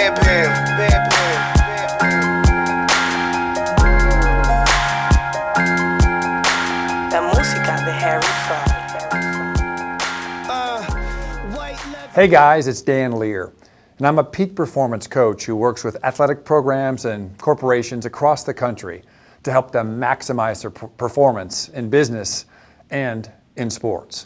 Bedpan. La música de Harry Fry. Hey guys, it's Dan Lear, and I'm a peak performance coach who works with athletic programs and corporations across the country to help them maximize their performance in business and in sports.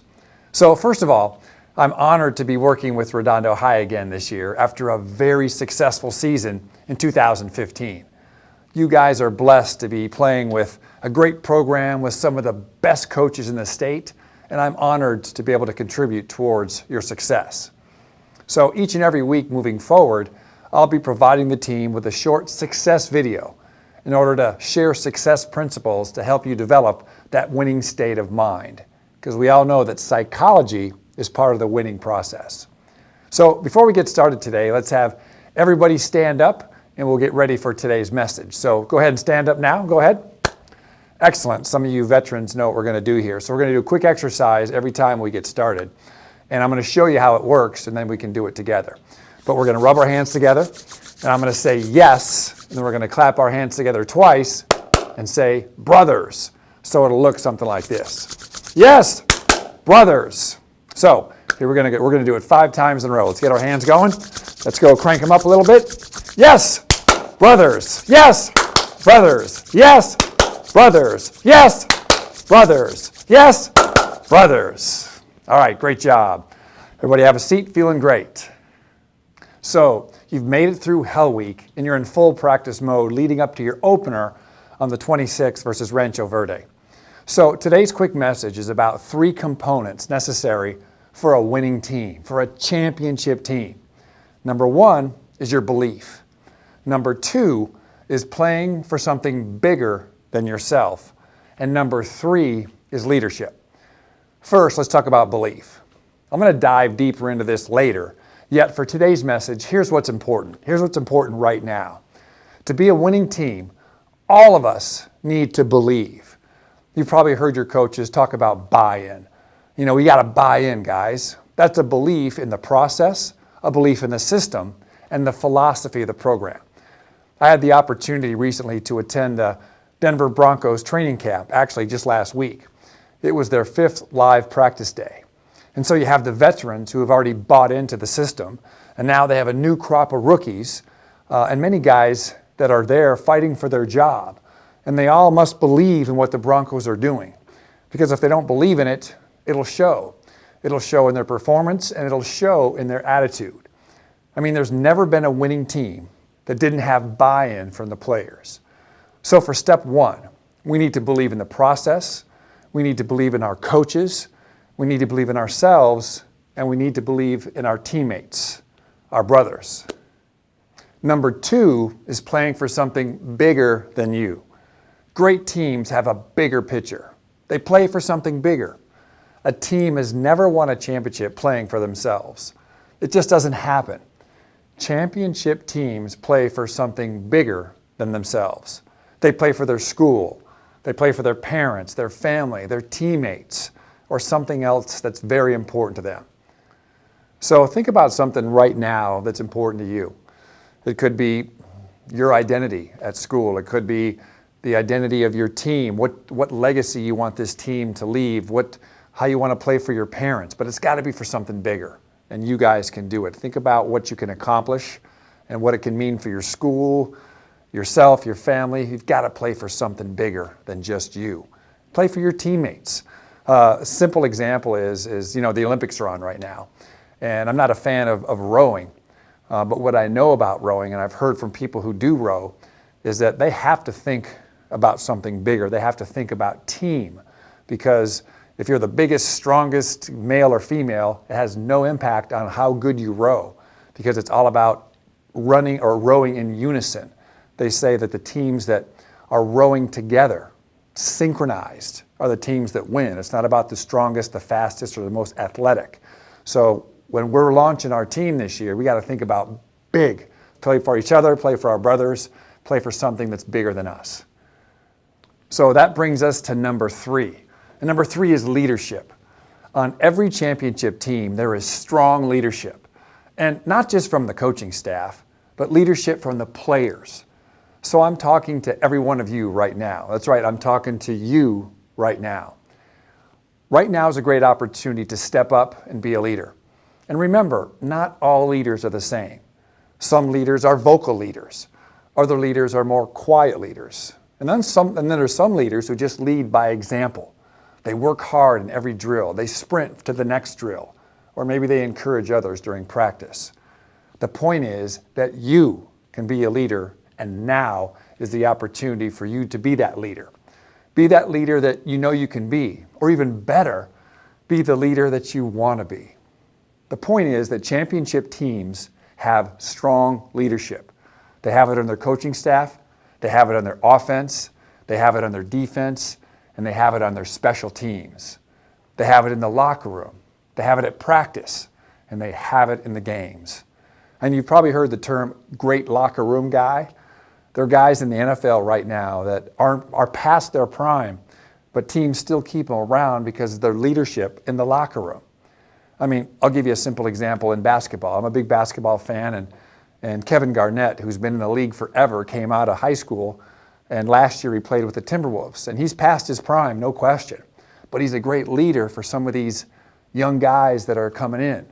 So first of all, I'm honored to be working with Redondo High again this year after a very successful season in 2015. You guys are blessed to be playing with a great program with some of the best coaches in the state, and I'm honored to be able to contribute towards your success. So each and every week moving forward, I'll be providing the team with a short success video in order to share success principles to help you develop that winning state of mind. Because we all know that psychology is part of the winning process. So before we get started today, let's have everybody stand up and we'll get ready for today's message. So go ahead and stand up now. Go ahead. Excellent. Some of you veterans know what we're going to do here. So we're going to do a quick exercise every time we get started. And I'm going to show you how it works, and then we can do it together. But we're going to rub our hands together, and I'm going to say yes, and then we're going to clap our hands together twice and say brothers. So it'll look something like this. Yes, brothers. So here we're going to do it 5 times in a row. Let's get our hands going. Let's go crank them up a little bit. Yes, brothers. Yes, brothers. Yes, brothers. Yes, brothers. Yes, brothers. All right, great job. Everybody have a seat, feeling great. So you've made it through Hell Week and you're in full practice mode leading up to your opener on the 26th versus Rancho Verde. So today's quick message is about 3 components necessary for a winning team, for a championship team. Number 1 is your belief. Number 2 is playing for something bigger than yourself. And number 3 is leadership. First, let's talk about belief. I'm going to dive deeper into this later. Yet for today's message, here's what's important. Here's what's important right now. To be a winning team, all of us need to believe. You've probably heard your coaches talk about buy-in. You know, we got to buy in, guys. That's a belief in the process, a belief in the system, and the philosophy of the program. I had the opportunity recently to attend the Denver Broncos training camp, actually just last week. It was their 5th live practice day. And so you have the veterans who have already bought into the system, and now they have a new crop of rookies, and many guys that are there fighting for their job. And they all must believe in what the Broncos are doing. Because if they don't believe in it, it'll show. It'll show in their performance, and it'll show in their attitude. I mean, there's never been a winning team that didn't have buy-in from the players. So for step 1, we need to believe in the process. We need to believe in our coaches, we need to believe in ourselves, and we need to believe in our teammates, our brothers. Number 2 is playing for something bigger than you. Great teams have a bigger picture. They play for something bigger. A team has never won a championship playing for themselves. It just doesn't happen. Championship teams play for something bigger than themselves. They play for their school. They play for their parents, their family, their teammates, or something else that's very important to them. So think about something right now that's important to you. It could be your identity at school. It could be the identity of your team, what legacy you want this team to leave, how you want to play for your parents. But it's got to be for something bigger, and you guys can do it. Think about what you can accomplish and what it can mean for your school, yourself, your family. You've got to play for something bigger than just you. Play for your teammates. A simple example is the Olympics are on right now. And I'm not a fan of rowing, but what I know about rowing, and I've heard from people who do row, is that they have to think about something bigger. They have to think about team, because if you're the biggest, strongest male or female, it has no impact on how good you row, because it's all about running or rowing in unison. They say that the teams that are rowing together, synchronized, are the teams that win. It's not about the strongest, the fastest, or the most athletic. So when we're launching our team this year, we got to think about big. Play for each other, play for our brothers, play for something that's bigger than us. So that brings us to number 3. And number 3 is leadership. On every championship team, there is strong leadership. And not just from the coaching staff, but leadership from the players. So I'm talking to every one of you right now. That's right, I'm talking to you right now. Right now is a great opportunity to step up and be a leader. And remember, not all leaders are the same. Some leaders are vocal leaders. Other leaders are more quiet leaders. And then there's some leaders who just lead by example. They work hard in every drill. They sprint to the next drill. Or maybe they encourage others during practice. The point is that you can be a leader, and now is the opportunity for you to be that leader. Be that leader that you know you can be, or even better, be the leader that you want to be. The point is that championship teams have strong leadership. They have it on their coaching staff, they have it on their offense, they have it on their defense, and they have it on their special teams. They have it in the locker room, they have it at practice, and they have it in the games. And you've probably heard the term great locker room guy. There are guys in the NFL right now that are past their prime, but teams still keep them around because of their leadership in the locker room. I mean, I'll give you a simple example in basketball. I'm a big basketball fan, and Kevin Garnett, who's been in the league forever, came out of high school, and last year he played with the Timberwolves. And he's past his prime, no question. But he's a great leader for some of these young guys that are coming in.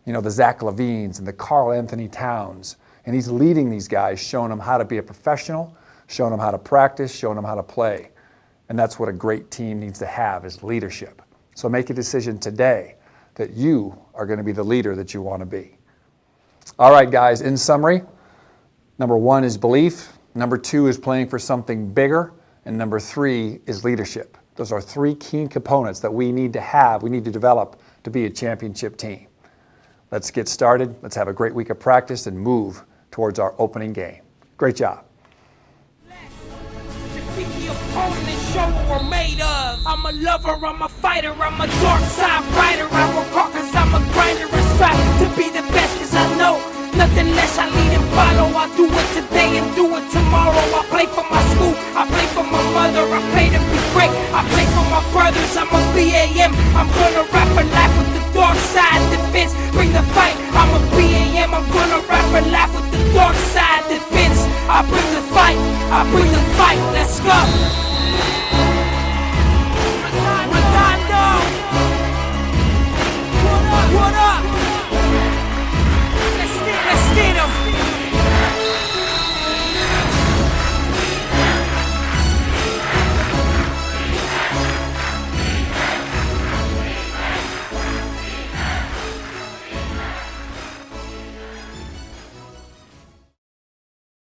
You know, the Zach LaVines and the Karl Anthony Towns. And he's leading these guys, showing them how to be a professional, showing them how to practice, showing them how to play. And that's what a great team needs to have, is leadership. So make a decision today that you are going to be the leader that you want to be. All right, guys, in summary, number 1 is belief, number 2 is playing for something bigger, and number 3 is leadership. Those are 3 key components that we need to have, we need to develop to be a championship team. Let's get started. Let's have a great week of practice and move towards our opening game. Great job. I'm a lover, I'm a fighter, I'm a dark side rider. I work hard cause I'm a grinder and strive to be the best cause I know nothing less. I lead and follow, I do it today and do it tomorrow. I play for my school, I play for my mother, I play to be great, I play for my brothers. I'm a BAM, I'm gonna rap and laugh with the dark side defense. Bring the fight, I'm a BAM, I'm gonna rap and laugh with the dark side defense. I bring the fight, let's go.